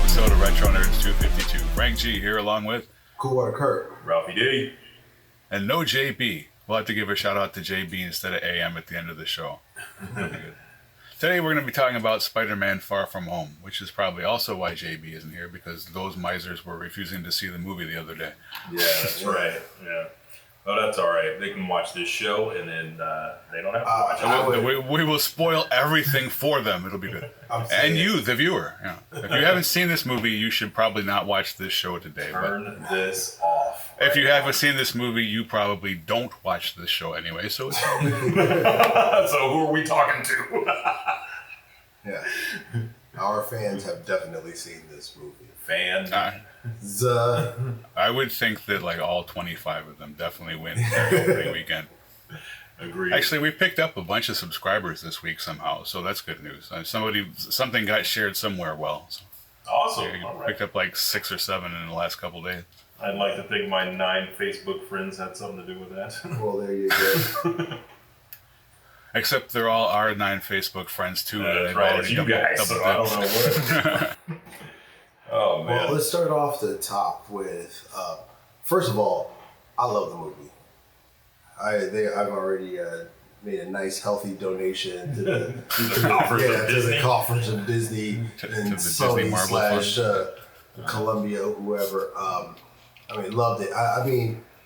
episode of Retronerds 252. Frank G here along with Cool Water Kurt, Ralphie D, and no JB. We'll have to give a shout out to JB instead of AM at the end of the show. That'll be good. Today we're going to be talking about Spider-Man Far From Home, which is probably also why JB isn't here, because those misers were refusing to see the movie the other day. Yeah, that's right. Yeah. Oh, that's all right. They can watch this show, and then they don't have to watch it. We will spoil everything for them. It'll be good. And you, the viewer. If you haven't seen this movie, you should probably not watch this show today. Turn this off. Right if you haven't seen this movie, you probably don't watch this show anyway. So it's So who are we talking to? Yeah. Our fans have definitely seen this movie. Fans. I would think that like all 25 of them definitely win every opening weekend. Agreed. Actually, we picked up a bunch of subscribers this week somehow, so that's good news. Something got shared somewhere well. So Awesome. all right. Picked up like 6 or 7 in the last couple of days. I'd like to think my 9 Facebook friends had something to do with that. Well, there you go. Except they're all our 9 Facebook friends too. That's right. It's you guys. So I don't know what. Oh man. Well, let's start off the top with. First of all, I love the movie. I've already made a nice, healthy donation to the coffers of Disney and Sony / Columbia, whoever. Loved it. All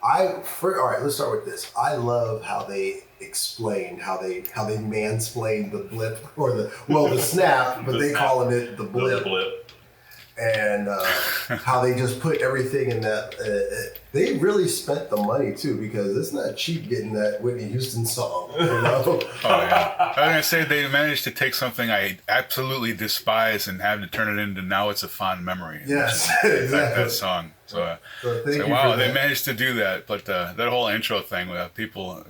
right, let's start with this. I love how they explained how they mansplained the blip or the snap, but they calling it the blip. The blip. And how they just put everything in that. They really spent the money too, because it's not cheap getting that Whitney Houston song. You know? Oh yeah. I was gonna say they managed to take something I absolutely despise and have to turn it into now it's a fond memory. Yes, exactly. That song. So wow, they managed to do that. But that whole intro thing,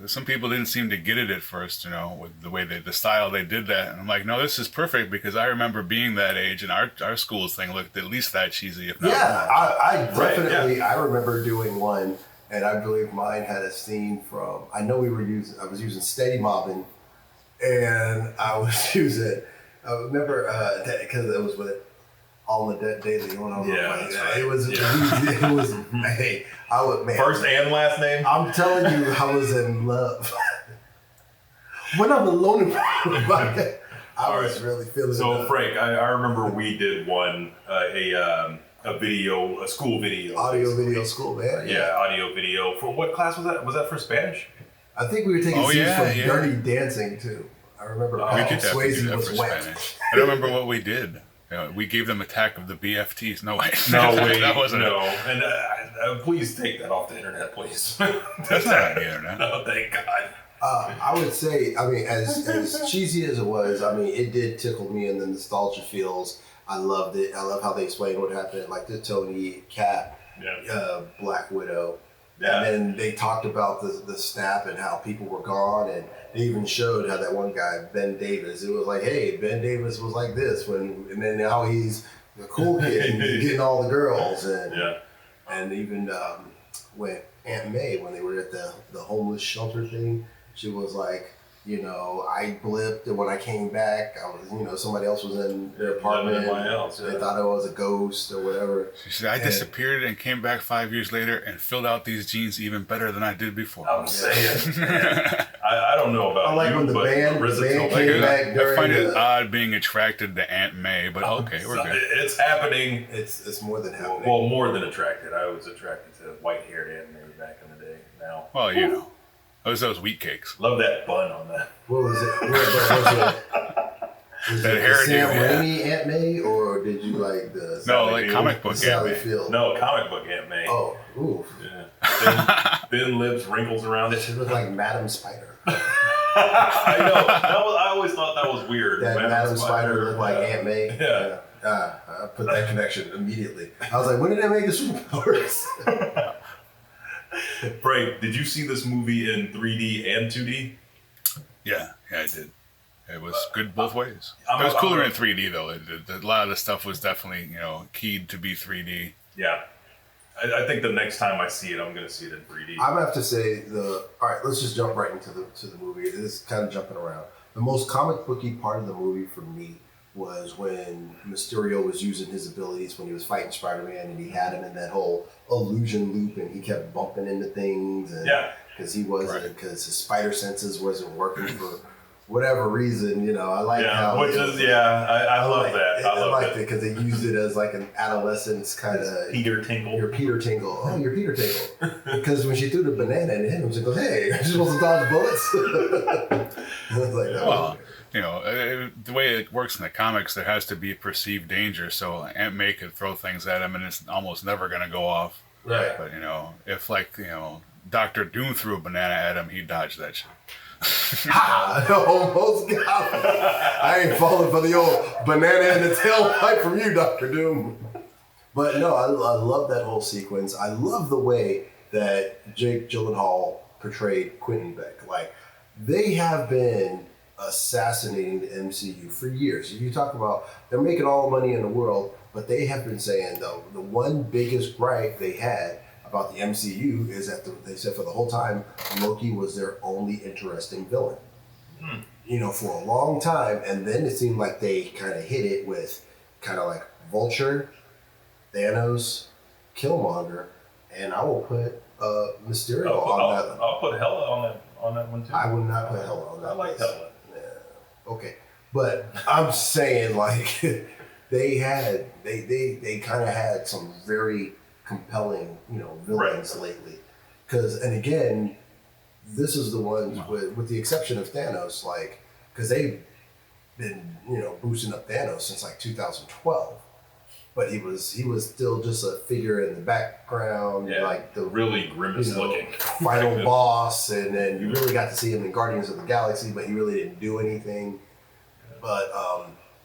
some people didn't seem to get it at first, with the way the style they did that. And I'm like, no, this is perfect, because I remember being that age and our school's thing looked at least that cheesy, if not more. I definitely, I remember doing one, and I believe mine had a scene from, I was using Steady Mobbin', and I remember because it was with All in the Dead Daily. Right. It was, hey, man. First and last name? I'm telling you, I was in love. When I'm alone, I was really feeling it. So, Frank, I remember we did one, a school video. Audio video school, man. Yeah, audio video. For what class was that? Was that for Spanish? I think we were taking scenes from Dirty Dancing, too. I remember Patrick Swayze was wet. Spanish. I don't remember what we did. We gave them Attack of the BFTs. No way. That wasn't no. it. And please take that off the internet, please. That's not on the internet. No, thank God. I would say, as cheesy as it was, it did tickle me in the nostalgia feels. I loved it. I love how they explained what happened, like the Tony, Cap, Black Widow. Yeah. And then they talked about the snap and how people were gone, and they even showed how that one guy, Ben Davis, it was like, hey, Ben Davis was like this, and then now he's the cool kid and he's getting all the girls. And even when Aunt May, when they were at the homeless shelter thing, she was like, I blipped, and when I came back, I was, somebody else was in their apartment. They thought I was a ghost or whatever. She said, I disappeared and came back 5 years later and filled out these jeans even better than I did before. I'm saying. I don't know about like you, when the but band came back I find it odd being attracted to Aunt May, but okay, we're good. It's happening. It's more than happening. Well, more than attracted. I was attracted to white-haired Aunt May back in the day. Now. Well, those wheat cakes. Love that bun on that. What was it? Was that it Sam Raimi Aunt May, or did you like the comic book Aunt May? Field? No, comic book Aunt May. Oh, oof. Yeah. Thin lips, wrinkles around it. She looked like Madam Spider. I know. I always thought that was weird. That Madam Spider looked like Aunt May. Yeah. I put that connection immediately. I was like, when did they make the superpowers? Frank, did you see this movie in 3D and 2D? Yeah, I did. It was good both ways. It was cooler in 3D though. A lot of the stuff was definitely keyed to be 3D. Yeah, I think the next time I see it, I'm going to see it in 3D. I'm gonna have to say all right. Let's just jump right into the movie. It is kind of jumping around. The most comic booky part of the movie for me was when Mysterio was using his abilities when he was fighting Spider-Man, and he had him in that whole illusion loop, and he kept bumping into things, and because he wasn't, because his spider senses wasn't working for whatever reason, I like how. Which is, I love that. I liked it because they used it as like an adolescence kind of. Peter Tingle. You're Peter Tingle. Oh, you're Peter Tingle. Because when she threw the banana in him, she goes, "Hey, you're supposed to dodge bullets." I was like, well, the way it works in the comics, there has to be perceived danger. So Aunt May could throw things at him, and it's almost never going to go off. Right. But if Dr. Doom threw a banana at him, he'd dodge that shit. I almost got it. I ain't falling for the old banana in the tailpipe from you, Dr. Doom. But no, I love that whole sequence. I love the way that Jake Gyllenhaal portrayed Quentin Beck. Like, they have been assassinating the MCU for years. You talk about they're making all the money in the world, but they have been saying, though, the one biggest gripe they had about the MCU is that they said for the whole time Loki was their only interesting villain. For a long time, and then it seemed like they kind of hit it with kind of like Vulture, Thanos, Killmonger, and I will put Mysterio on that. I'll put Hela on that one too. I would not put Hela on that. I like Hela. Yeah. Okay, but I'm saying like they kind of had some very compelling, villains lately. And again, this is the ones with the exception of Thanos, like, because they've been, boosting up Thanos since like 2012. But he was still just a figure in the background, like the really grimace looking final boss, and then you really got to see him in Guardians of the Galaxy, but he really didn't do anything. But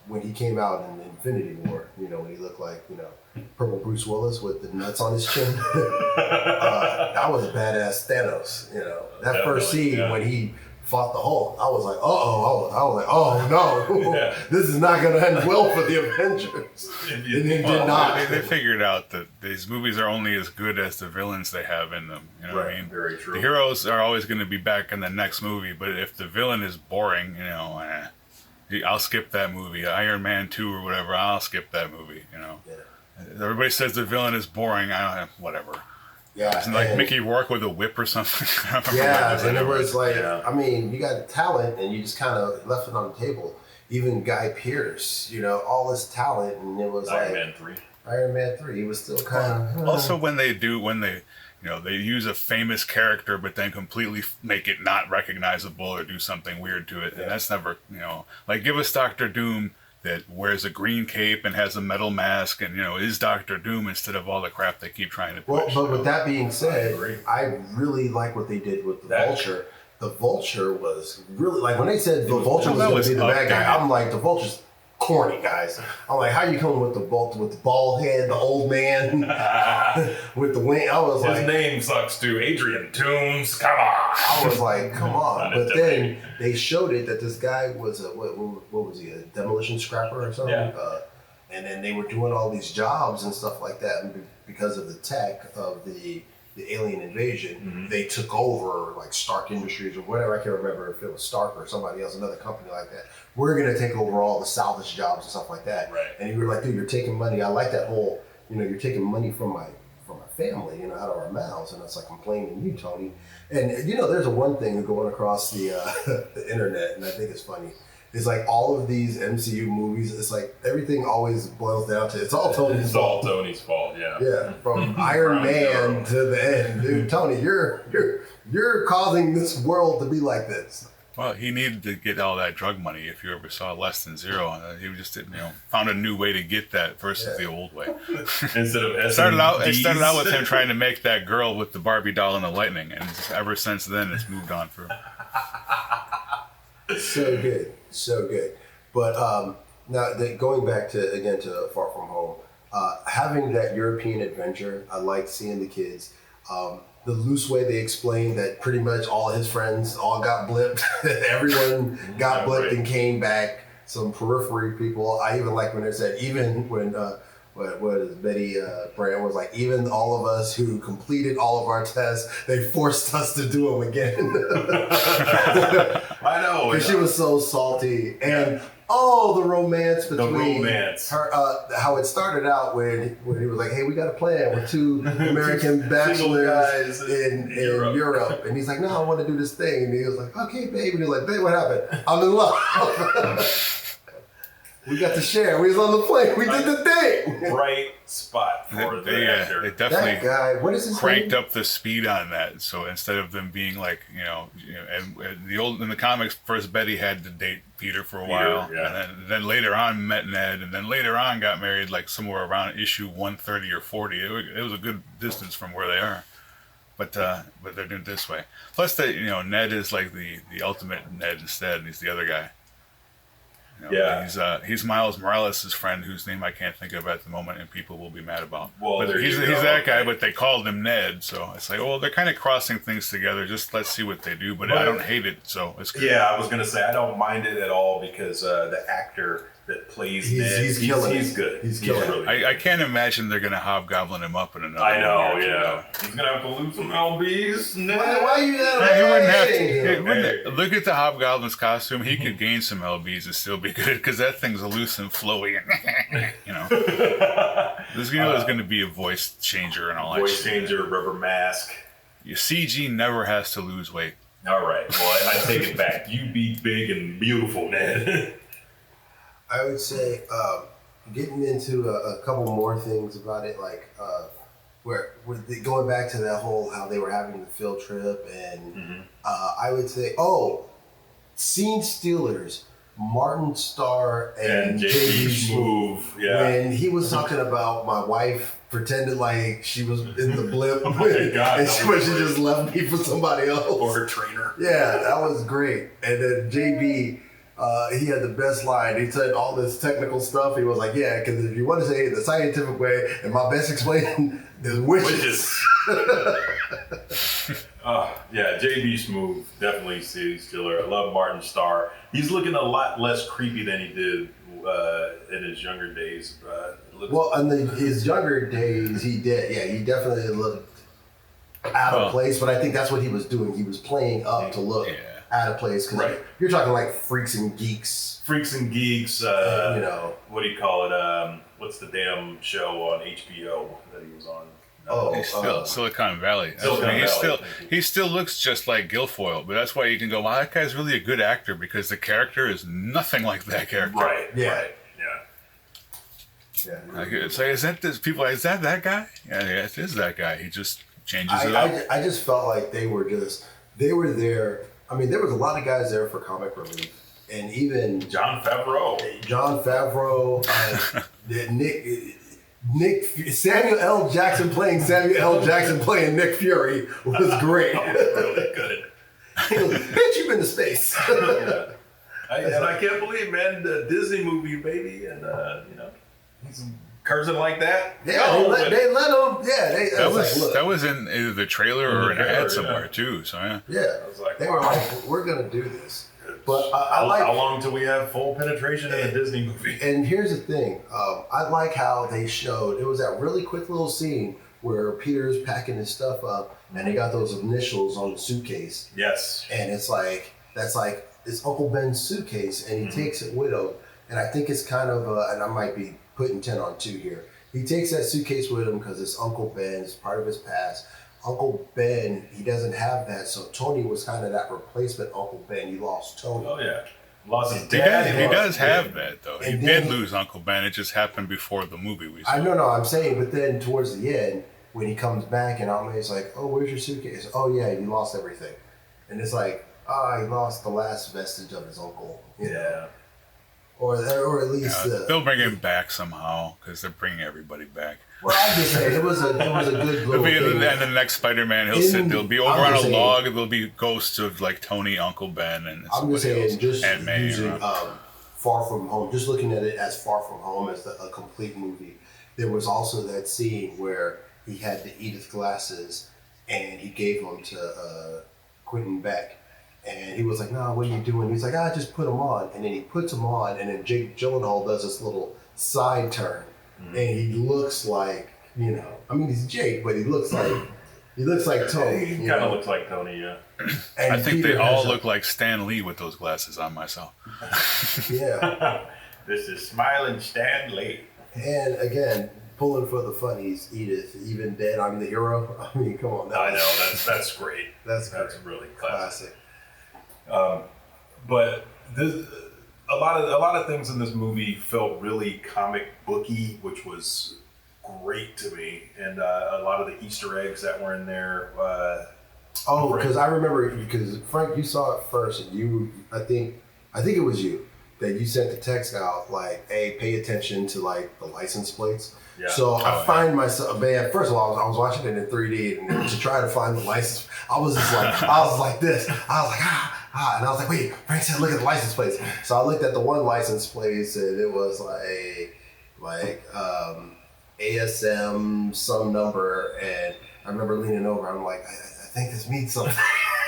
when he came out in Infinity War, when he looked like, purple Bruce Willis with the nuts on his chin, that was a badass Thanos. That first scene when he fought the Hulk, I was like, oh no, this is not going to end well for the Avengers. It did not. They figured out that these movies are only as good as the villains they have in them. You know what I mean? Very true. The heroes are always going to be back in the next movie, but if the villain is boring, I'll skip that movie. Iron Man 2 or whatever, I'll skip that movie. Everybody says the villain is boring. Whatever. Yeah, isn't like Mickey Rourke with a whip or something? And it was like, I mean, you got talent, and you just kind of left it on the table. Even Guy Pearce, all his talent, and it was Iron Man 3. He was still kind of. Also, when they they use a famous character, but then completely make it not recognizable or do something weird to it, and that's never, like give us Dr. Doom that wears a green cape and has a metal mask and, is Dr. Doom instead of all the crap they keep trying to push. Well, but with that being said, I really like what they did with the Vulture. The Vulture was really, like, when they said the Vulture was going to be the bad guy, I'm like, the Vulture's corny, guys. I'm like, how you coming with the bald head, the old man, with the wing? I was like, his name sucks too. Adrian Toomes, come on. I was like, come on. But then they showed it that this guy was what was he, a demolition scrapper or something? Yeah. And then they were doing all these jobs and stuff like that, and because of the tech of the alien invasion, they took over like Stark Industries or whatever. I can't remember if it was Stark or somebody else, another company like that. We're going to take over all the salvage jobs and stuff like that. Right. And you were like, dude, you're taking money. I like that whole, you're taking money from my family, out of our mouths. And it's like, I'm blaming you, Tony. And, there's one thing going across the internet, and I think it's funny. It's like all of these MCU movies, it's like everything always boils down to, it's all Tony's fault. It's all Tony's fault, yeah. Yeah, from Iron Man to the end. Dude, Tony, you're causing this world to be like this. Well, he needed to get all that drug money. If you ever saw Less Than Zero, he just found a new way to get that versus the old way. Instead of it started out with him trying to make that girl with the Barbie doll and the lightning, and ever since then it's moved on through. So good. But now going back to Far From Home, having that European adventure, I like seeing the kids. The loose way they explained that pretty much all his friends all got blipped. Everyone got blipped and came back. Some periphery people. I even like when they said, even when what is Betty Brand was like, even all of us who completed all of our tests, they forced us to do them again. I know. Because she was so salty. And Oh, the romance The between romance. her. How it started out when he was like, "Hey, we got a plan with two American bachelors guys in Europe," and he's like, "No, I want to do this thing," and he was like, "Okay, babe," and he's like, "Babe, what happened? I'm in love." We got to share. We was on the plane. We did the thing. Bright spot for the actor. They definitely That guy. What is his cranked name? up the speed on that. So instead of them being like, and the old in the comics, first Betty had to date Peter for a while, yeah. and then later on met Ned, and then later on got married like somewhere around issue 130 or 40. It was a good distance from where they are, but they're doing it this way. Plus, that Ned is like the ultimate Ned instead, and he's the other guy. He's Miles Morales' friend, whose name I can't think of at the moment, and people will be mad about. Well, but he's that guy, but they called him Ned, so it's like, they're kind of crossing things together. Just let's see what they do, but I don't hate it, so it's good. Yeah, I was gonna say I don't mind it at all because the actor that plays Ned, he's killing it. He's good. He's killing it. Really I can't imagine they're gonna hobgoblin him up in another. I know, one or two, though. He's gonna have to lose some lbs. Why you that? He wouldn't have to. Hey. He wouldn't- Look at the Hobgoblin's costume. He could gain some lbs and still be good because that thing's loose and flowy. There's going to be a voice changer and all that. Voice changer, rubber mask. Your CG never has to lose weight. All right, well I take it back. You be big and beautiful, Ned. I would say getting into a couple more things about it, like going back to that whole how they were having the field trip, and I would say, scene stealers, Martin Starr and J.B. Smoove. Yeah. When he was talking about my wife pretended like she was in the blip, Oh my God, and she just left me for somebody else. Or her trainer. Yeah, that was great. And then JB, he had the best line. He said all this technical stuff. He was like, yeah, because if you want to say it the scientific way, and my best explanation is witches. JB Smoove, definitely City Stealer. I love Martin Starr. He's looking a lot less creepy than he did in his younger days. In his younger days, he did. Yeah, he definitely looked out of place, but I think that's what he was doing. He was playing up to look out of place, because you're talking like Freaks and Geeks. Freaks and Geeks, what do you call it? What's the damn show on HBO that he was on? He's still Silicon Valley. He still looks just like Guilfoyle, but that's why you can go, wow, that guy's really a good actor, because the character is nothing like that character. Right. Yeah. Right. Yeah. Yeah. So is that that guy? Yeah, it is that guy. He just changes it up. I just felt like they were there. I mean, there was a lot of guys there for comic relief, and even Jon Favreau, Samuel L. Jackson playing Nick Fury was great. Really good. He goes, bitch, you've been to space. I can't believe, man, the Disney movie, baby, and he's cursing like that. Yeah, they let him. Yeah, that was in either the trailer or an ad somewhere too. So I was like, they were like, we're gonna do this. But how long till we have full penetration in a Disney movie? And here's the thing, I like how they showed. It was that really quick little scene where Peter's packing his stuff up, and they got those initials on the suitcase. Yes. And it's like it's Uncle Ben's suitcase, and he takes it with him. And I think it's kind of, and I might be putting 10 on 2 here. He takes that suitcase with him because it's Uncle Ben, it's part of his past. Uncle Ben, he doesn't have that, so Tony was kind of that replacement Uncle Ben. He lost Tony. Oh yeah, lost his dad. He does have that though. He did lose Uncle Ben. It just happened before the movie we saw. I know, I'm saying, but then towards the end, when he comes back and Aunt like, "Oh, where's your suitcase?" "Oh yeah, you lost everything," and it's like, he lost the last vestige of his uncle. You know? Or at least they'll bring him back somehow because they're bringing everybody back. Well, I'm just saying it was a good little thing. And the next Spider-Man, they'll be over on a log. There'll be ghosts of like Tony, Uncle Ben, and I'm just saying, else. just Aunt May, using Far From Home, just looking at it as Far From Home as a complete movie. There was also that scene where he had the Edith glasses, and he gave them to Quentin Beck. And he was like, "No, what are you doing?" He's like, just put them on." And then he puts them on, and then Jake Gyllenhaal does this little side turn. And he looks like, I mean, he's Jake, but he looks like He looks like Tony. He kind of looks like Tony, yeah. And I think Peter they all has look like Stan Lee with those glasses on myself. Yeah. This is smiling Stan Lee. And again, pulling for the funnies, Edith, even dead, I'm the hero. I mean, come on. I know, that's great. That's really classic. Classic. A lot of things in this movie felt really comic booky, which was great to me, and a lot of the Easter eggs that were in there. Because I remember, because Frank, you saw it first, and I think it was you that you sent the text out like, "Hey, pay attention to like the license plates." Yeah. So I find myself, man. First of all, I was watching it in 3D, and to try to find the license, I was like this. I was like and I was like, wait, Frank said, look at the license plates. So I looked at the one license plate, and it was like ASM some number, and I remember leaning over. I'm like, I think this means something.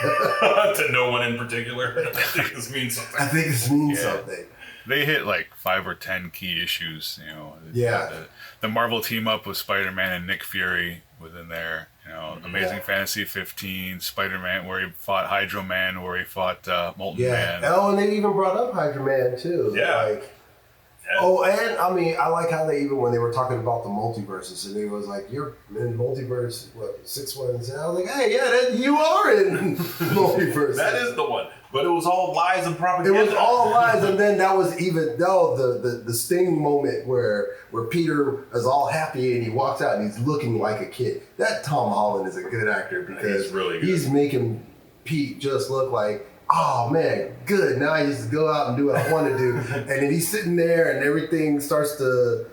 To no one in particular, I think this means something. I think this means something. They hit like 5 or 10 key issues, you know. Yeah. The Marvel team up with Spider-Man and Nick Fury within there, you know. Amazing Fantasy 15, Spider-Man where he fought Hydro Man, where he fought Molten Man. Oh, and they even brought up Hydro Man too. Yeah. Oh, and I mean, I like how they even, when they were talking about the multiverses, and it was like, you're in multiverse, 617. I was like, hey, you are in multiverse. That is the one. But it was all lies and propaganda. It was all lies, and then that was even the Sting moment where Peter is all happy and he walks out and he's looking like a kid. That Tom Holland is a good actor because he's really good. He's making Pete just look like, oh man, good. Now I just go out and do what I want to do. And then he's sitting there and everything starts to,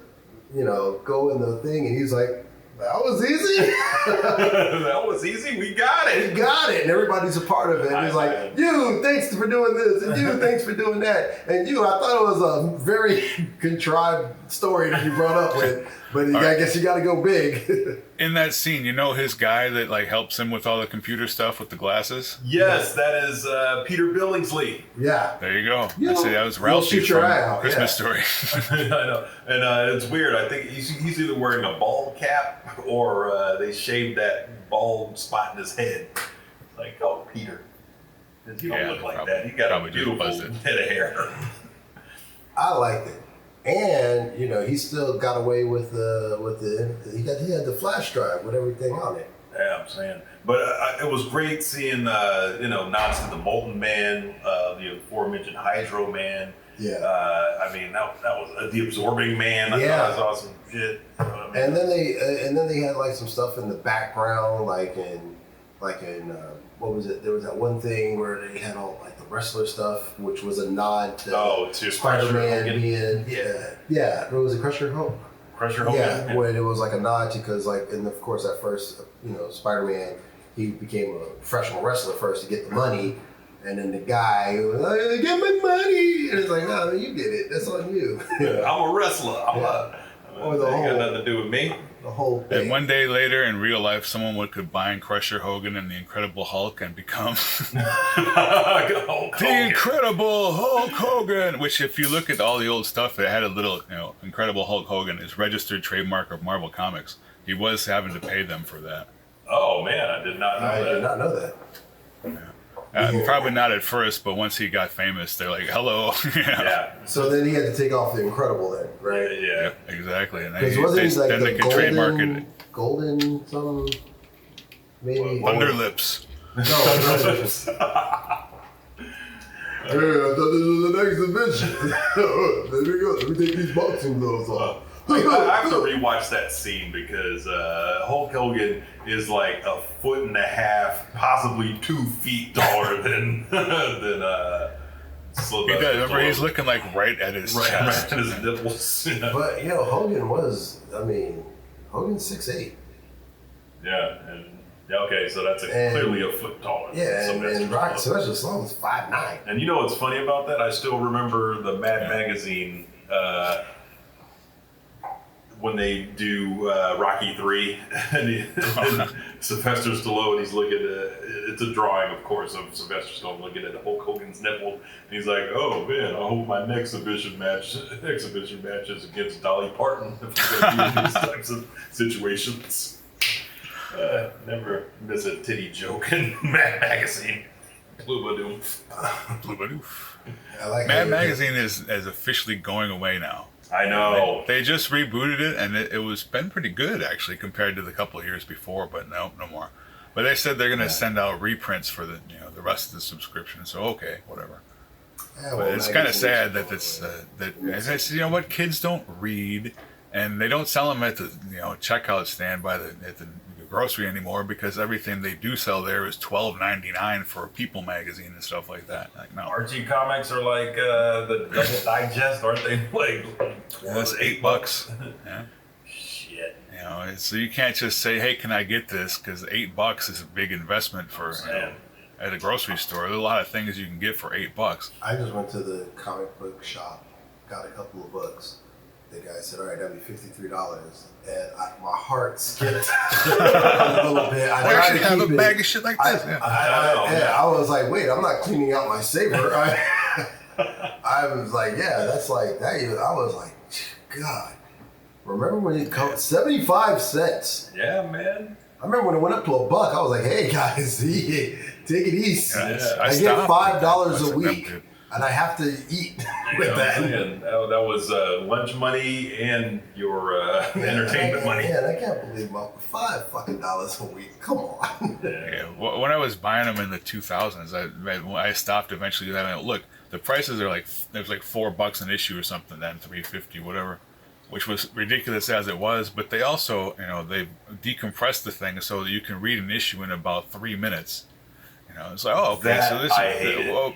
go in the thing, and he's like, that was easy. That was easy. We got it. We got it. And everybody's a part of it. And he's like, you, thanks for doing this. And you, thanks for doing that. And you, I thought it was a very contrived story that you brought up with. But I guess you got to go big. In that scene, his guy that like helps him with all the computer stuff with the glasses? Yes, that is Peter Billingsley. Yeah. There you go. That was Ralphie from Christmas Story. I know. And it's weird. I think he's either wearing a bald cap or they shaved that bald spot in his head. Like, oh, Peter. You don't look like that. You got a beautiful head of hair. I liked it. And, he still got away with he had the flash drive with everything on it. Yeah, I'm saying. But it was great seeing, nods to the Molten Man, the aforementioned Hydro Man. Yeah. I mean, that was the Absorbing Man. I thought that was awesome shit. And then they had like some stuff in the background, like in what was it? There was that one thing where they had all like the wrestler stuff, which was a nod to Spider-Man being What was it, Crusher Hope? Crusher Hope. Yeah, when it was like a nod to, because like, and of course at first, Spider-Man, he became a professional wrestler first to get the money, and then the guy was like, "Get my money," and it's like, "No, you did it. That's on you." I'm a wrestler. Or the whole, got nothing to do with me. The whole thing. And one day later in real life, someone would combine Crusher Hogan and the Incredible Hulk and become the Incredible Hulk Hogan. Which, if you look at all the old stuff, it had a little, Incredible Hulk Hogan is registered trademark of Marvel Comics. He was having to pay them for that. Oh man, I did not know that. Yeah. Probably not at first, but once he got famous, they're like, "Hello." Yeah. So then he had to take off the Incredible then, right? Yeah, exactly. And then they could trademark it. Golden something, maybe. Thunder Lips. No, Thunder Lips. Hey, I thought this was an exhibition. There we go. Let me take these boxing gloves off. I have to rewatch that scene because Hulk Hogan is like 1.5 feet, possibly 2 feet taller than Sylvester. He does. Remember, he's looking like right at his chest. Right at his nipples. But Hogan was, Hogan's 6'8". Yeah, okay, so that's clearly a foot taller. Yeah, and Sylvester Stallone was 5'9". And you know what's funny about that? I still remember the Mad Magazine. When they do Rocky 3, and Sylvester Stallone, he's looking at it's a drawing, of course, of Sylvester Stallone looking at Hulk Hogan's nipple, and he's like, "Oh man, I hope my next exhibition match is against Dolly Parton if I'm going to be in these types of situations." Never miss a titty joke in Mad Magazine. Blooba-doof. Blooba-doof. I like Mad Magazine is officially going away now. I know. They just rebooted it, and it was been pretty good, actually, compared to the couple of years before, but no more. But they said they're going to send out reprints for the rest of the subscription, so okay, whatever. Yeah, But it's kind of sad that you know what, kids don't read, and they don't sell them at the checkout stand at the grocery anymore, because everything they do sell there is $12.99 for a People magazine and stuff like that. Like, no. Archie comics are like the double digest, aren't they? Like that's $8. Yeah. Shit. So you can't just say, "Hey, can I get this?" Because $8 is a big investment for at a grocery store. There's a lot of things you can get for $8. I just went to the comic book shop, got a couple of books. The guy said, "All right, that'll be $53," and my heart skipped a little bit. I should have a bag of shit like this. I was like, "Wait, I'm not cleaning out my saver." I was like, "Yeah, that's like that." I was like, "God, remember when it cost 75 cents?" Yeah, man. I remember when it went up to $1. I was like, "Hey guys, take it easy." Yeah, I get $5 a week. And I have to eat with that. That was lunch money and your entertainment money. Yeah, I can't believe $5 a week. Come on. Yeah. When I was buying them in the 2000s, I stopped eventually. Look, the prices are there's like $4 an issue or something then, $3.50, whatever, which was ridiculous as it was. But they also, they decompressed the thing so that you can read an issue in about 3 minutes. It's like, oh, okay, so this is,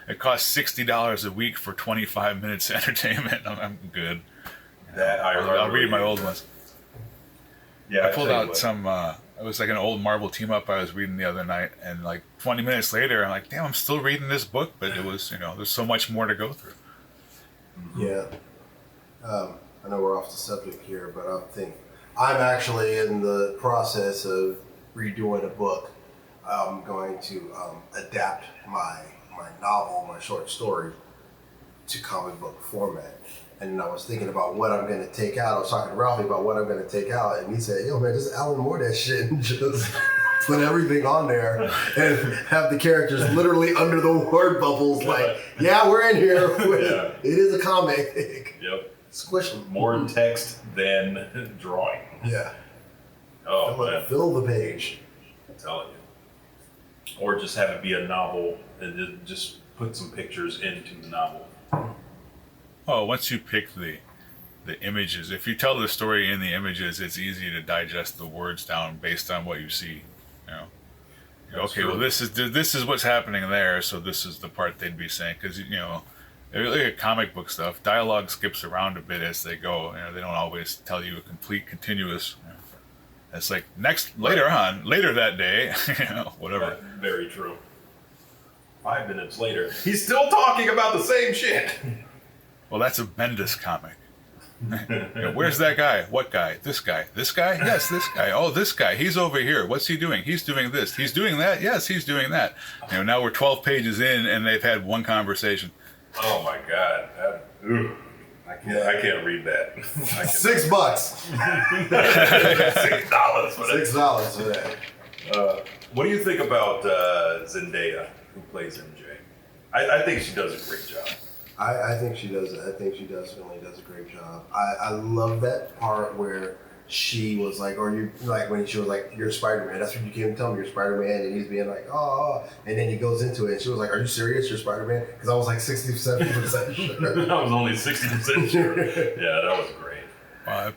it costs $60 a week for 25 minutes of entertainment. I'm good. I'll read my old ones. Yeah, I pulled out some. It was like an old Marvel team up I was reading the other night, and like 20 minutes later, I'm like, damn, I'm still reading this book, but it was, there's so much more to go through. Yeah. I know we're off the subject here, but I'm actually in the process of redoing a book. I'm going to adapt my novel, my short story, to comic book format. And I was thinking about what I'm going to take out. I was talking to Ralphie about what I'm going to take out, and he said, "Yo, man, just Alan Moore that shit and just put everything on there and have the characters literally under the word bubbles, like, yeah, we're in here. It is a comic." Yep. Squish them. More text than drawing. Yeah. Oh, man. Fill the page. I'm telling you. Or just have it be a novel and just put some pictures into the novel. Oh, once you pick the images, if you tell the story in the images, it's easy to digest the words down based on what you see. Okay, well, this is what's happening there, so this is the part they'd be saying, because really at comic book stuff, dialogue skips around a bit as they go. They don't always tell you a complete continuous. It's like later that day, whatever. Very true. 5 minutes later, he's still talking about the same shit. Well, that's a Bendis comic. Where's that guy? What guy? This guy? This guy? Yes, this guy. Oh, this guy. He's over here. What's he doing? He's doing this. He's doing that. Yes, he's doing that. Now we're 12 pages in, and they've had one conversation. Oh my God. I can't read that. $6. $6 for that. $6 for that. What do you think about Zendaya, who plays MJ? I think she does a great job. I think she does. I think she definitely does a great job. I love that part where she was like, or you like when she was like, "You're Spider-Man." That's what you came to tell me, "You're Spider-Man," and he's being like, "Oh," and then he goes into it, and she was like, "Are you serious? You're Spider-Man?" Because I was like 67% sure. I was only 60% sure. Yeah, that was great.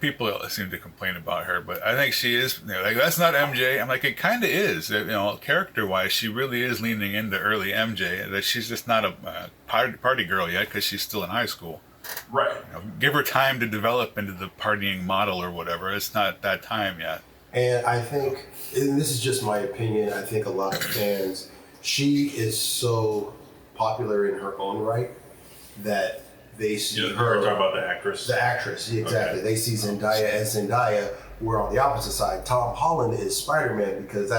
People seem to complain about her, but I think she is. That's not MJ. I'm like, it kind of is. Character-wise, she really is leaning into early MJ. That she's just not a party girl yet because she's still in high school. Right. Give her time to develop into the partying model or whatever. It's not that time yet. And I think, and this is just my opinion, I think a lot of fans, she is so popular in her own right that they see her. Talking about the actress? The actress, exactly. Okay. They see Zendaya as Zendaya. We're on the opposite side. Tom Holland is Spider-Man because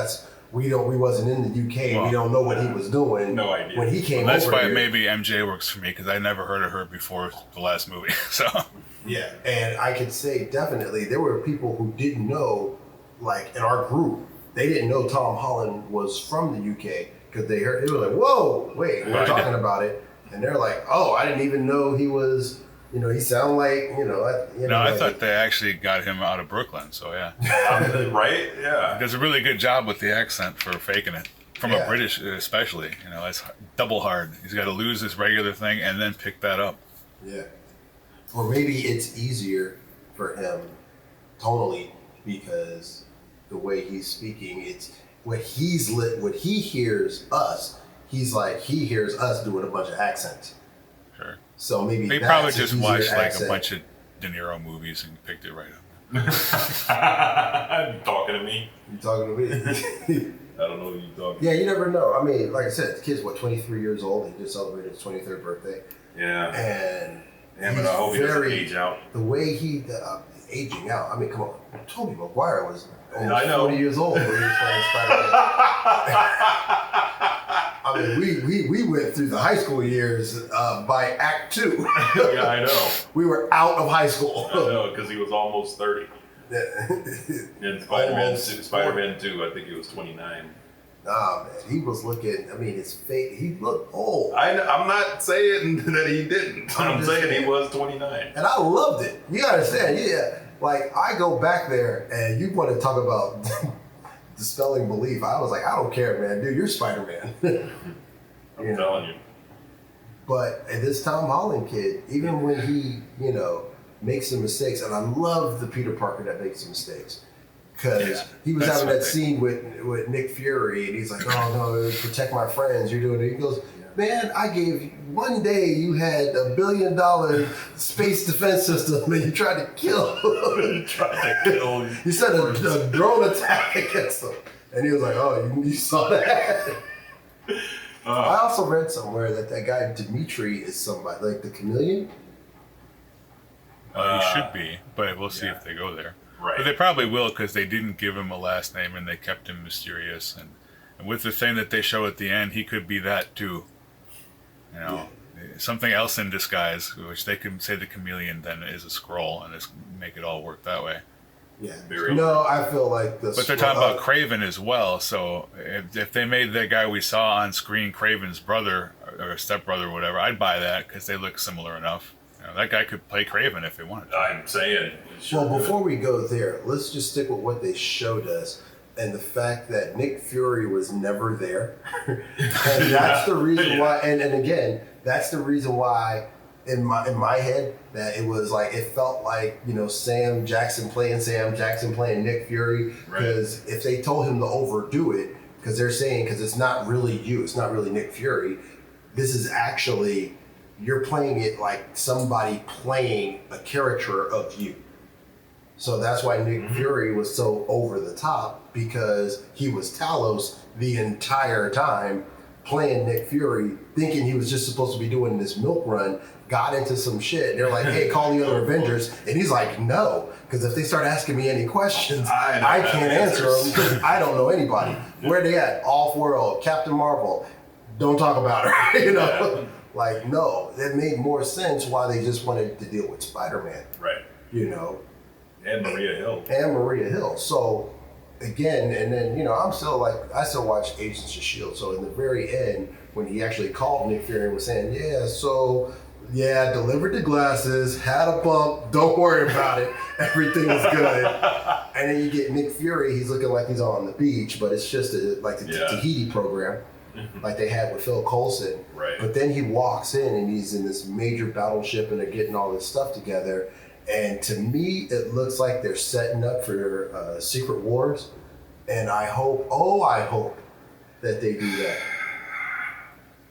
we wasn't in the UK. Well, we don't know what he was doing. No idea. When he came that's over why here. Maybe MJ works for me because I never heard of her before the last movie. So yeah, and I could say definitely there were people who didn't know like in our group, they didn't know Tom Holland was from the UK because they heard, they were like, whoa, wait, we're talking about it. And they're like, oh, I didn't even know he was, he sounded like, I thought they actually got him out of Brooklyn, so yeah. Right? Yeah. He does a really good job with the accent for faking it. From a British especially, it's double hard. He's got to lose his regular thing and then pick that up. Yeah. Or maybe it's easier for him tonally because the way he's speaking, it's when he hears us, he's like, he hears us doing a bunch of accents. Sure. So maybe they probably just watched like a bunch of De Niro movies and picked it right up. You talking to me? You talking to me? I don't know who you're talking. Yeah, you never know. I mean, like I said, the kid's 23 years old. He just celebrated his 23rd birthday. Yeah. And but I hope he doesn't age out. The way he aging out. I mean, come on. Tobey Maguire was almost 40 years old when he was playing Spider-Man. I mean, we went through the high school years by Act 2. Yeah, I know. We were out of high school. I know, because he was almost 30. In Spider-Man 2, I think he was 29. Nah, man, he was looking. I mean, his face. He looked old. I'm not saying that he didn't. I'm saying he was 29. And I loved it. You understand? Yeah. Like I go back there, and you want to talk about dispelling belief. I was like, I don't care, man. Dude, you're Spider-Man. I'm telling you. But this Tom Holland kid, even when he, makes some mistakes, and I love the Peter Parker that makes some mistakes. Because he was having that scene with Nick Fury, and he's like, oh, no, protect my friends, you're doing it. He goes, man, I gave one day you had $1 billion space defense system, and you tried to kill him. You sent a drone attack against him. And he was like, oh, you saw that? I also read somewhere that guy Dimitri is somebody, like the chameleon. He should be, but we'll see if they go there. Right. But they probably will because they didn't give him a last name and they kept him mysterious. And with the thing that they show at the end, he could be that too. Something else in disguise, which they could say the chameleon then is a scroll and just make it all work that way. Yeah. No, I feel like this. But they're talking about Craven as well. So if they made the guy we saw on screen Craven's brother or stepbrother or whatever, I'd buy that because they look similar enough. That guy could play Craven if he wanted to. I'm saying. Sure well, before we go there, let's just stick with what they showed us and the fact that Nick Fury was never there. And that's the reason why, and again, that's the reason why in my head that it was like, it felt like, Sam Jackson playing Nick Fury. Because if they told him to overdo it, because they're saying, because it's not really you, it's not really Nick Fury, this is actually... You're playing it like somebody playing a caricature of you. So that's why Nick Fury was so over the top, because he was Talos the entire time playing Nick Fury, thinking he was just supposed to be doing this milk run, got into some shit. They're like, hey, call the other Avengers. And he's like, no, because if they start asking me any questions, I can't answer them because I don't know anybody. Where they at? Off-world, Captain Marvel. Don't talk about her, Like, no, it made more sense why they just wanted to deal with Spider-Man. Right. And Maria Hill. So, again, and then, I still watch Agents of S.H.I.E.L.D. So, in the very end, when he actually called Nick Fury and was saying, delivered the glasses, had a bump, don't worry about it, everything is good. And then you get Nick Fury, he's looking like he's on the beach, but it's just the Tahiti program. Like they had with Phil Coulson. Right. But then he walks in and he's in this major battleship and they're getting all this stuff together. And to me, it looks like they're setting up for Secret Wars. And I hope that they do that.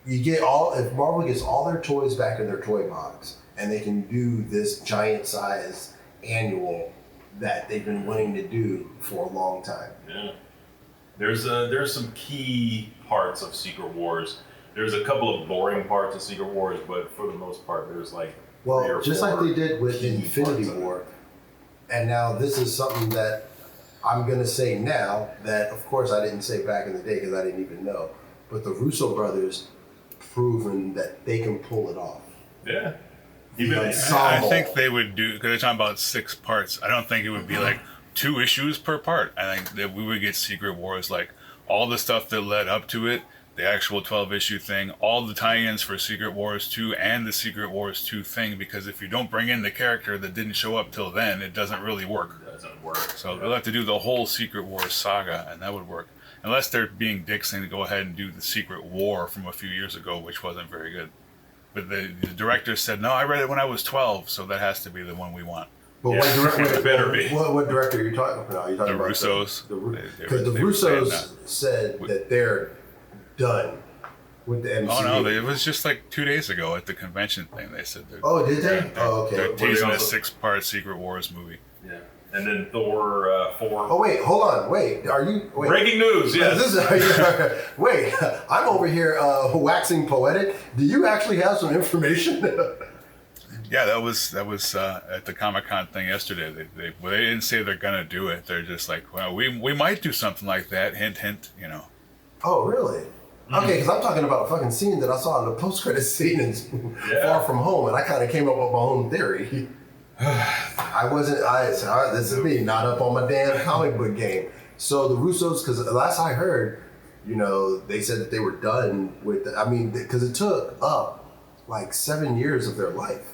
If Marvel gets all their toys back in their toy box and they can do this giant size annual that they've been wanting to do for a long time. Yeah. There's some key parts of Secret Wars. There's a couple of boring parts of Secret Wars, but for the most part, there's like just like they did with Infinity War. And now this is something that I'm gonna say now that, of course, I didn't say back in the day because I didn't even know. But the Russo brothers proven that they can pull it off. Yeah. I think they would do, because they're talking about 6 parts. I don't think it would be like 2 issues per part. I think that we would get Secret Wars, like all the stuff that led up to it, the actual 12-issue thing, all the tie-ins for Secret Wars 2 and the Secret Wars 2 thing, because if you don't bring in the character that didn't show up till then, it doesn't really work. It doesn't work. So they'll have to do the whole Secret Wars saga, and that would work. Unless they're being dicks and go ahead and do the Secret War from a few years ago, which wasn't very good. But the director said, no, I read it when I was 12, so that has to be the one we want. But Yeah, it better be. what director are you talking about? Are you talking The about Russos. Because the Russos said that they're done with the MCU. Oh no, it was just like 2 days ago at the convention thing. They said they're, Oh, did they? they're, Oh, okay. they're teasing a also- 6-part Secret Wars movie. Yeah. And then Thor 4. Oh wait, hold on. Wait, are you? Wait. Breaking news, yes. Wait, I'm over here waxing poetic. Do you actually have some information? Yeah, that was at the Comic-Con thing yesterday. They didn't say they're gonna do it. They're just like, well, we might do something like that. Hint, hint. You know. Oh, really? Okay, because I'm talking about a fucking scene that I saw in the post-credit scene in Far From Home, and I kind of came up with my own theory. This is me, not up on my damn comic book game. So the Russos, because last I heard, they said that they were done with, because it took up like 7 years of their life,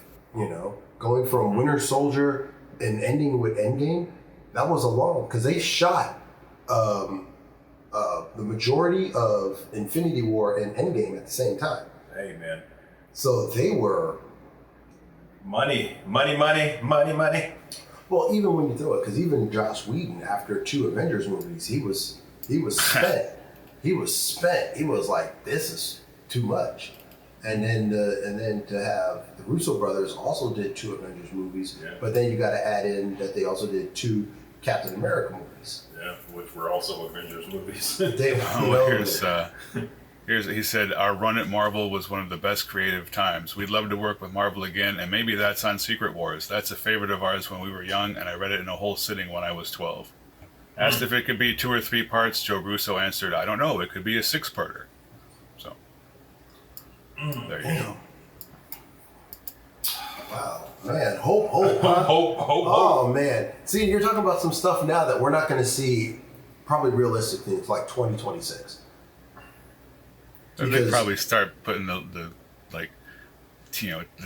going from Winter Soldier and ending with Endgame. That was a long, because they shot the majority of Infinity War and Endgame at the same time. Hey, man. So they were... Money. Well, even when you throw it, because even Joss Whedon, after 2 Avengers movies, he was spent. He was spent. He was like, this is too much. And then to have the Russo brothers also did 2 Avengers movies, but then you got to add in that they also did 2 Captain America movies. Yeah, which were also Avengers movies. He said, our run at Marvel was one of the best creative times. We'd love to work with Marvel again, and maybe that's on Secret Wars. That's a favorite of ours when we were young, and I read it in a whole sitting when I was 12. Asked if it could be 2 or 3 parts, Joe Russo answered, I don't know, it could be a 6-parter. So, there you go. Wow. Man, hope, huh? Hope. Oh, man. See, you're talking about some stuff now that we're not going to see probably realistically until like 2026. They probably start putting the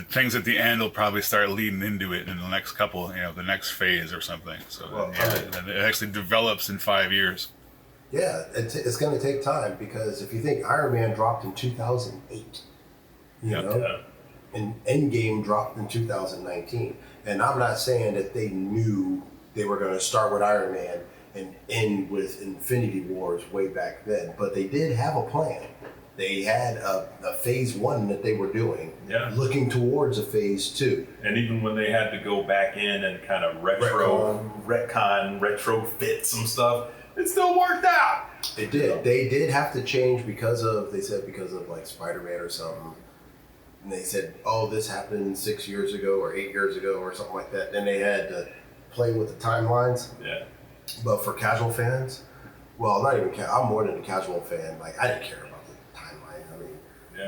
things at the end will probably start leading into it in the next couple, the next phase or something. So and it actually develops in 5 years. Yeah, it's going to take time because if you think Iron Man dropped in 2008, and Endgame dropped in 2019, and I'm not saying that they knew they were going to start with Iron Man and end with Infinity Wars way back then, but they did have a plan. They had a phase 1 that they were doing, looking towards a phase 2. And even when they had to go back in and kind of retrofit some stuff, it still worked out. It did. They did have to change because of like Spider-Man or something. And they said, oh, this happened 6 years ago or 8 years ago or something like that. Then they had to play with the timelines. Yeah. But for casual fans, well, not even I'm more than a casual fan. Like, I didn't care about the timeline. I mean,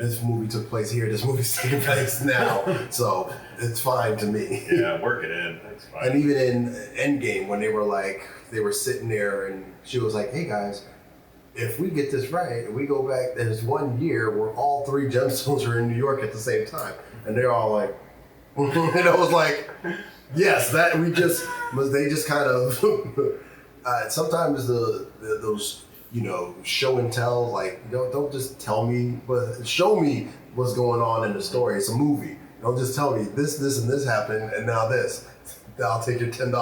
this movie took place here. This movie's taking place now. So it's fine to me. Yeah, work it in. That's fine. And even in Endgame, when they were sitting there and she was like, hey, guys, if we get this right and we go back, there's 1 year where all 3 gemstones are in New York at the same time. And they're all like, and I was like, yes, they just kind of, sometimes those, show and tell, like, don't just tell me, but show me what's going on in the story. It's a movie. Don't just tell me this, and this happened, and now this. I'll take your $10.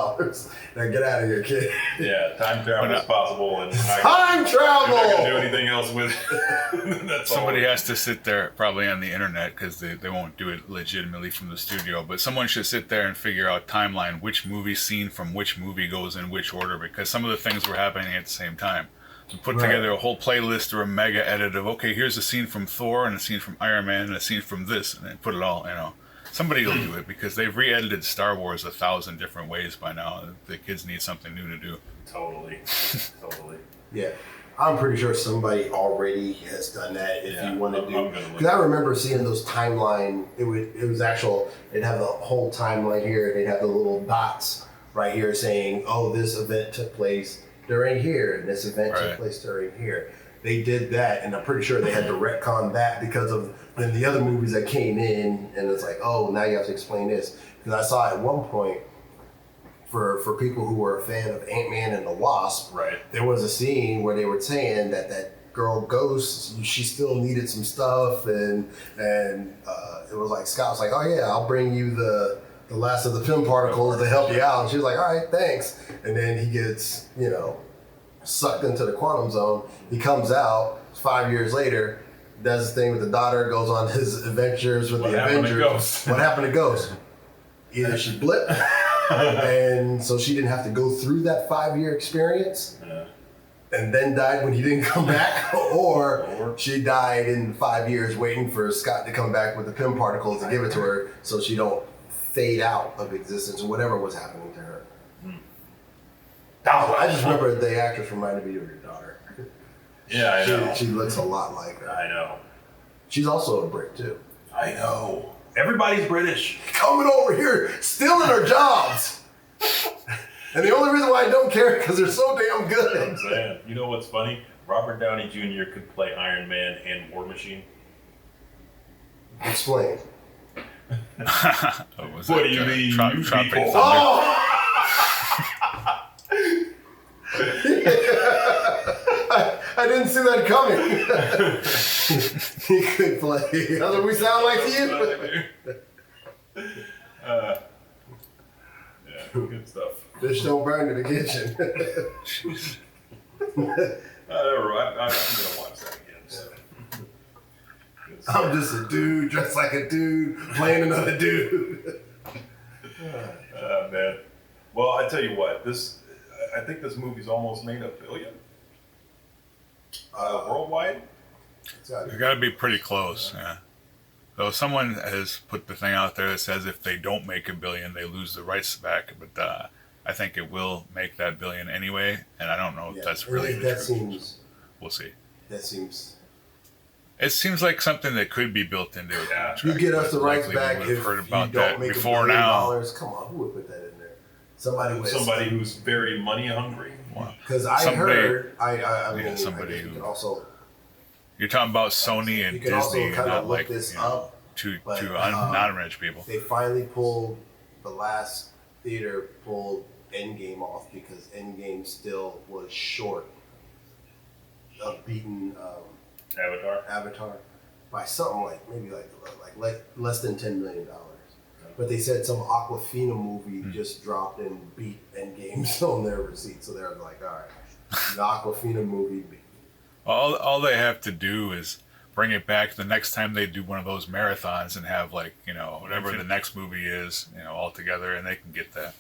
Now get out of here, kid. Yeah, time travel is possible, and time travel. You're not gonna do anything else with it. That's Somebody has to sit there, probably on the internet, because they won't do it legitimately from the studio. But someone should sit there and figure out timeline, which movie scene from which movie goes in which order, because some of the things were happening at the same time. And put together a whole playlist or a mega edit of, okay, here's a scene from Thor and a scene from Iron Man and a scene from this, and then put it all, Somebody will do it because they've re-edited Star Wars 1,000 different ways by now. The kids need something new to do. Totally. Yeah, I'm pretty sure somebody already has done that. If you want to do, because I remember seeing those timeline. It was actual. They'd have the whole timeline here. They'd have the little dots right here saying, oh, this event took place during here, and this event took place during here. They did that, and I'm pretty sure they had to retcon that because of then the other movies that came in, and it's like, oh, now you have to explain this. Because I saw at one point, for people who were a fan of Ant-Man and the Wasp, there was a scene where they were saying that girl Ghost, she still needed some stuff, and it was like Scott was like, oh yeah, I'll bring you the last of the Pym particles to help you out. And she was like, all right, thanks. And then he gets, sucked into the quantum zone. He comes out 5 years later, does his thing with the daughter, goes on his adventures with the Avengers. What happened to Ghost? Either she blipped, and so she didn't have to go through that 5-year experience, and then died when he didn't come back, or she died in 5 years waiting for Scott to come back with the Pym particles to give it to her so she don't fade out of existence or whatever was happening to her. I just remember the actress reminded me of your daughter. Yeah, I know. She looks a lot like her. I know. She's also a Brit too. I know. Everybody's British. Coming over here, stealing our jobs. And the only reason why I don't care is because they're so damn good. I'm saying. You know what's funny? Robert Downey Jr. could play Iron Man and War Machine. Explain. What do you mean, you people? Oh! I didn't see that coming. He could play. That's what we sound like to you. Yeah, good stuff. Fish don't burn in the kitchen. I'm gonna watch that again. So. I'm just a dude dressed like a dude playing another dude. Man. Well, I tell you what, I think this movie's almost made $1 billion worldwide. It's got to be pretty close, yeah. Though someone has put the thing out there that says if they don't make $1 billion, they lose the rights back. But I think it will make that $1 billion anyway, and I don't know if that's really the truth. We'll see. That seems. It seems like something that could be built into a contract. You get us the rights back if heard about you don't that make before $1 now. billion. Come on, who would put that in there? Somebody who's very money hungry. Because I heard, I mean, somebody you who can also. You're talking about Sony and Disney, not like two non-rich people. They finally pulled the last theater pulled Endgame off because Endgame still was short of beating Avatar by something like maybe like less than $10 million. But they said some Aquafina movie just dropped and beat Endgame on their receipt, so they're like, all right, the Aquafina movie. All they have to do is bring it back the next time they do one of those marathons and have whatever the next movie is, all together, and they can get that.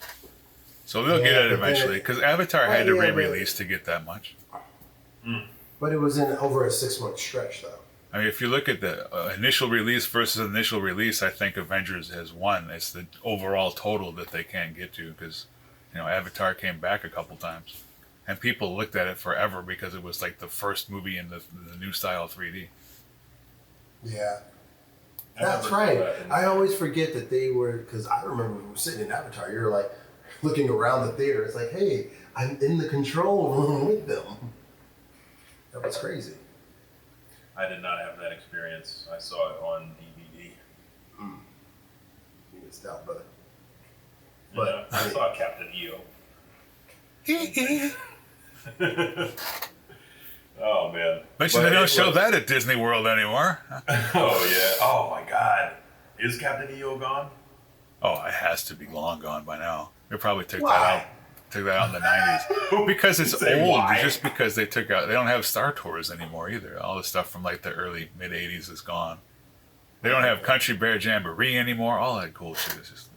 So they'll get it eventually because Avatar had to re-release to get that much. But it was in over a 6-month stretch, though. I mean, if you look at the initial release versus initial release, I think Avengers has won. It's the overall total that they can't get to because, Avatar came back a couple times. And people looked at it forever because it was like the first movie in the new style 3D. Yeah. That's right. I always forget that they were, because I remember we were sitting in Avatar, you're like looking around the theater. It's like, hey, I'm in the control room with them. That was crazy. I did not have that experience. I saw it on DVD. You missed out, brother. But I saw Captain EO. Oh man! Bet you they don't show that at Disney World anymore. Oh yeah! Oh my God! Is Captain EO gone? Oh, it has to be long gone by now. They probably took that out. Took that out in the '90s because it's old. Why? Just because they took out. They don't have Star Tours anymore either. All the stuff from like the early mid '80s is gone. They don't have Country Bear Jamboree anymore. All that cool shit is just.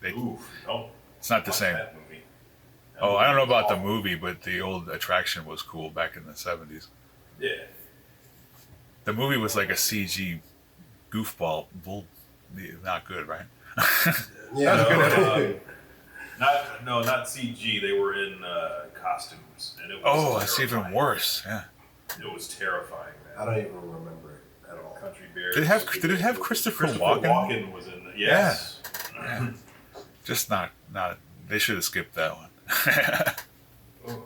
It's not the same. Oh, I don't know about the movie, but the old attraction was cool back in the 70s. Yeah. The movie was like a CG goofball. Not good, right? Yeah. Not CG. They were in costumes. And it was that's even worse. Yeah. It was terrifying, man. I don't even remember it at all. Country Bears. Did it have Christopher Walken? Walken was in it. Yes. Yeah. Just not They should have skipped that one. Oh god.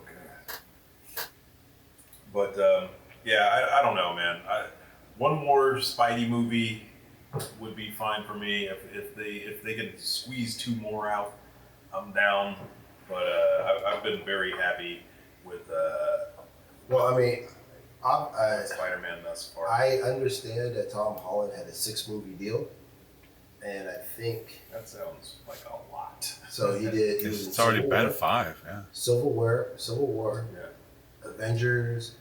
But I don't know, man. One more Spidey movie would be fine for me. If they could squeeze 2 more out, I'm down. But I've been very happy with. Well, I mean, Spider-Man thus far. I understand that Tom Holland had a 6-movie deal, and I think That sounds like a lot. so. He did. He was in It's already Civil been War, 5. Yeah. Civil War, Yeah. Avengers,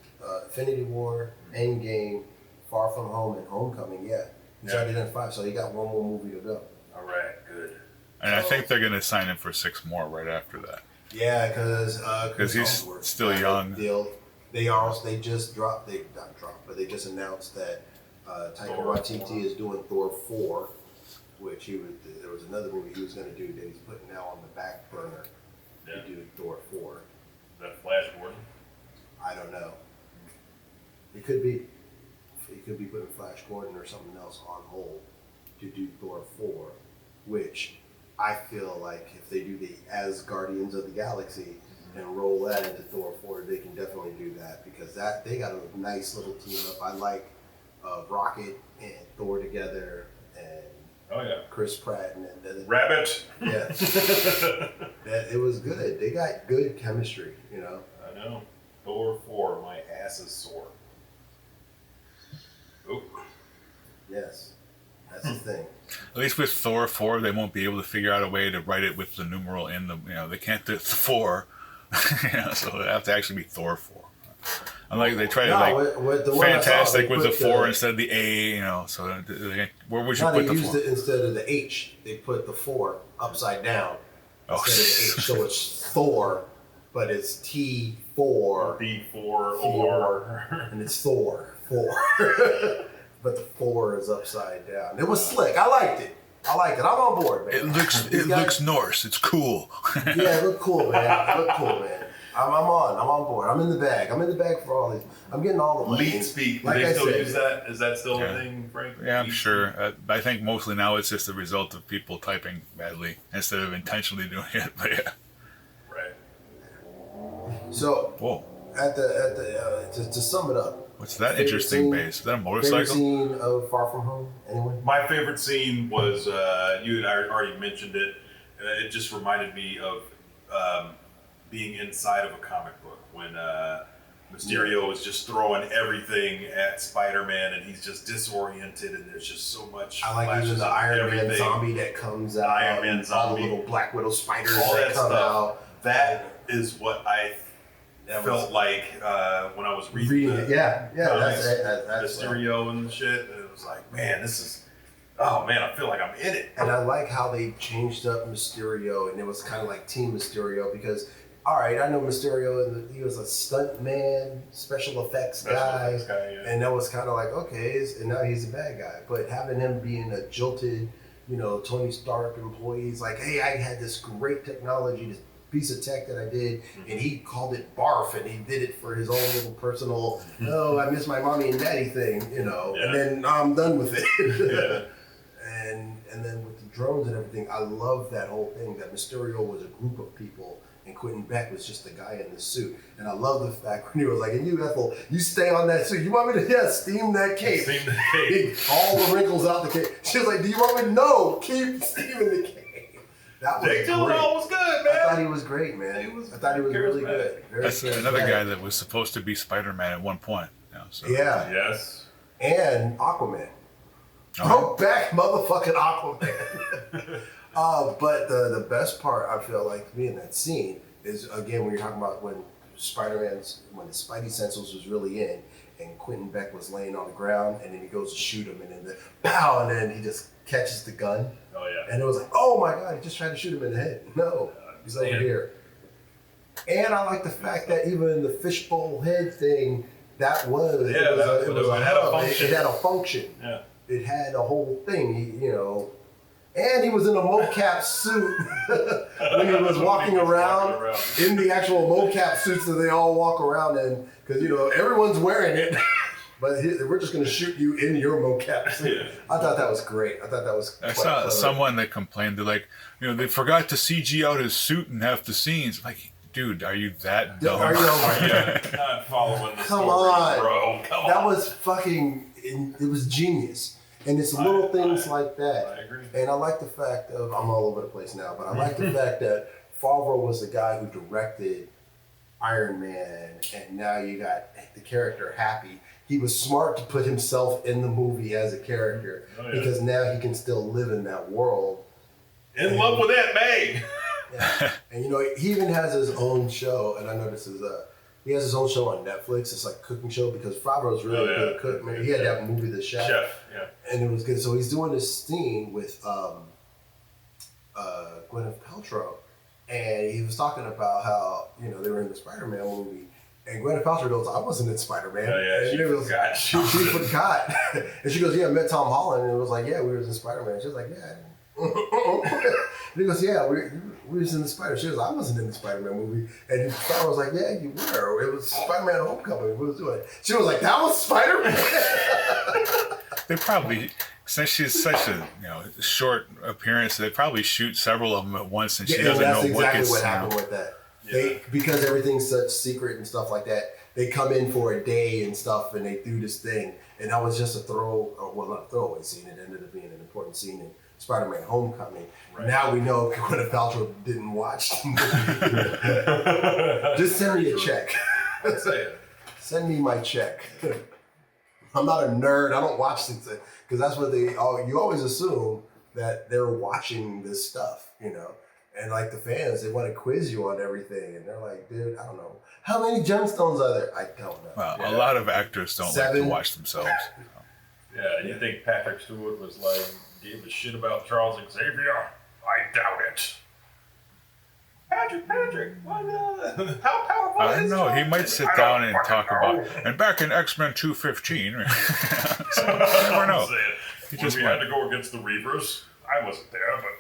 Infinity War, Endgame, Far From Home, and Homecoming. Yeah, he's already done 5, so he got 1 more movie to go. All right. Good. And I think they're going to sign him for 6 more right after that. Yeah, because he's still young. Deal. They just announced that Taika Waititi is doing Thor 4, which there was another movie he was going to do that he's putting now on the back burner to do Thor 4. Is that Flash Gordon? I don't know. It could be. He could be putting Flash Gordon or something else on hold to do Thor 4, which I feel like if they do the As Guardians of the Galaxy and roll that into Thor 4, they can definitely do that because they got a nice little team up. I like Rocket and Thor together and Chris Pratt and Rabbit. Yeah, it was good. They got good chemistry, you know. I know. Thor 4, my ass is sore. Oop. Yes, that's the thing. At least with Thor 4, they won't be able to figure out a way to write it with the numeral in the. They can't do Thor. So they have to actually be Thor 4. Unlike they try to with the Fantastic with the 4 instead of the A. So where would you put the 4? They used it instead of the H. They put the 4 upside down instead of the H. So it's Thor, but it's T4. B4 or and it's Thor 4. But the 4 is upside down. It was slick. I liked it. I'm on board, man. It looks Norse. It's cool. Yeah, it looked cool, man. I'm on board. I'm in the bag for all these. I'm getting all the lead speak. Like they still use that? Is that still a thing, Frank? Yeah, I'm sure. I think mostly now it's just the result of people typing badly instead of intentionally doing it. But yeah. Right. So, whoa. To sum it up. What's that interesting base? Is that a motorcycle? Favorite scene of Far From Home? Anyone? My favorite scene was you and I already mentioned it. It just reminded me of being inside of a comic book when Mysterio is just throwing everything at Spider-Man and he's just disoriented and there's just so much. I like even the Iron Man zombie that comes out. Iron Man zombie, all the little Black Widow spiders all that come out. That is what I felt like when I was reading it. Yeah, that's Mysterio and shit. And it was like, man, this is. Oh man, I feel like I'm in it. And I like how they changed up Mysterio, and it was kind of like Team Mysterio because, all right, I know Mysterio, and he was a stunt man, special effects guy, and that was kind of like okay, and now he's a bad guy. But having him being a jilted, Tony Stark employee, he's like, hey, I had this great technology, this piece of tech that I did, and he called it barf, and he did it for his own little personal, I miss my mommy and daddy thing, and then I'm done with it. And then with the drones and everything, I love that whole thing that Mysterio was a group of people and Quentin Beck was just the guy in the suit. And I love the fact when he was like, and you, Ethel, you stay on that suit. You want me to, steam that cape. Steam the cape. All the wrinkles out the cape. She was like, do you want me to? No, keep steaming the cape. That was Jake Gyllenhaal was good, man. I thought he was great, man. I thought he was really good. That's another guy that was supposed to be Spider-Man at one point. Yeah. Yes. And Aquaman. Go back, motherfucking Aquaman. But the best part, I feel like, to me in that scene is, again, when you're talking about when the Spidey Senses was really in, and Quentin Beck was laying on the ground, and then he goes to shoot him, and then pow, and then he just catches the gun. Oh, yeah. And it was like, oh my God, he just tried to shoot him in the head. No, he's over here. And I like the fact that even the fishbowl head thing, it had a function. Yeah. It had a whole thing, and he was in a mocap suit when he was walking around in the actual mocap suits that they all walk around in, because everyone's wearing it. but we're just going to shoot you in your mocap. I thought that was great. I thought that was. I saw someone that complained. They're like, they forgot to CG out his suit in half the scenes. I'm like, dude, are you that dumb? Are you not following the Come story, on, bro. That was fucking. It was genius. And it's little things like that. I agree. And I like the fact of, I'm all over the place now, but I like the fact that Favreau was the guy who directed Iron Man, and now you got the character Happy. He was smart to put himself in the movie as a character because now he can still live in that world. In love with Aunt May. Yeah. And he even has his own show, and I know this is he has his own show on Netflix. It's like a cooking show because Favreau's really good at cooking. Man, he had that movie, The Chef. And it was good. So he's doing this scene with Gwyneth Paltrow, and he was talking about how they were in the Spider-Man movie, and Gwyneth Paltrow goes, "I wasn't in Spider-Man." She forgot. She forgot, and she goes, "Yeah, I met Tom Holland," and it was like, "Yeah, we were in Spider-Man." She was like, "Yeah." And he goes, "Yeah, we was in the Spider." She goes, "I wasn't in the Spider-Man movie," and Spider was like, "Yeah, you were. It was Spider-Man Homecoming. We was doing it." She was like, "That was Spider-Man." They probably, since she's such a short appearance, they probably shoot several of them at once, and she doesn't know what gets. That's exactly what happened with that. Because everything's such secret and stuff like that. They come in for a day and stuff, and they do this thing, and that was just a not a throwaway scene. It ended up being an important scene in Spider-Man Homecoming. Right. Now we know Gwyneth Paltrow didn't watch the movie. Just send me a check. Send me my check. I'm not a nerd. I don't watch things because that's what you always assume that they're watching this stuff, and like the fans, they want to quiz you on everything, and they're like, dude, I don't know. How many gemstones are there? I don't know. Well, a lot of actors don't like to watch themselves. Yeah, and you think Patrick Stewart was like, gave a shit about Charles Xavier? I doubt it. Patrick, how powerful I don't know. He might sit down and talk about, and back in X-Men 215, so you never know. When we had to go against the Reavers, I wasn't there, but...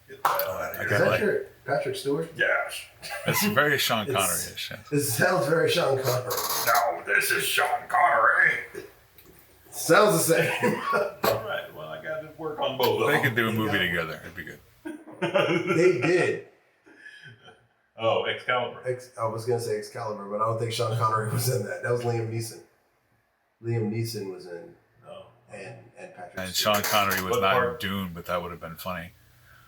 Is that Patrick Stewart? Yes. It's very Sean Connery-ish. It sounds very Sean Connery. No, this is Sean Connery. Sounds the same. All right, well, I got to work on both of them. They could do a movie together. It'd be good. They did. Oh, Excalibur. I was going to say Excalibur, but I don't think Sean Connery was in that. That was Liam Neeson. Liam Neeson was in. Oh. And Patrick And Stewart. Sean Connery was not in Dune, but that would have been funny.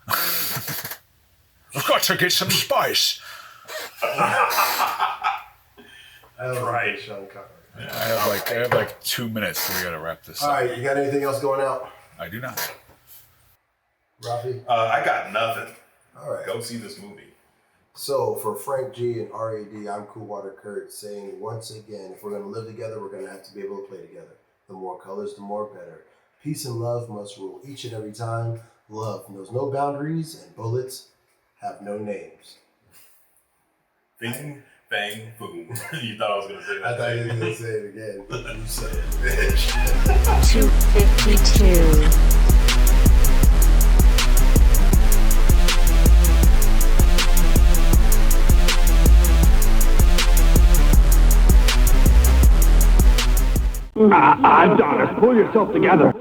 I've got to get some spice. Right, Sean Connery. Yeah. I have like 2 minutes, so we got to wrap this up. All right, you got anything else going out? I do not. Rafi? I got nothing. All right. Go see this movie. So for Frank G and RAD, I'm Coolwater Kurt saying once again, if we're going to live together, we're going to have to be able to play together. The more colors, the more better. Peace and love must rule each and every time. Love knows no boundaries and bullets have no names. Bing, bang, boom. You thought I was going to say that. I thought you were going to say it again. You said it, bitch. 252. Adonis, pull yourself together.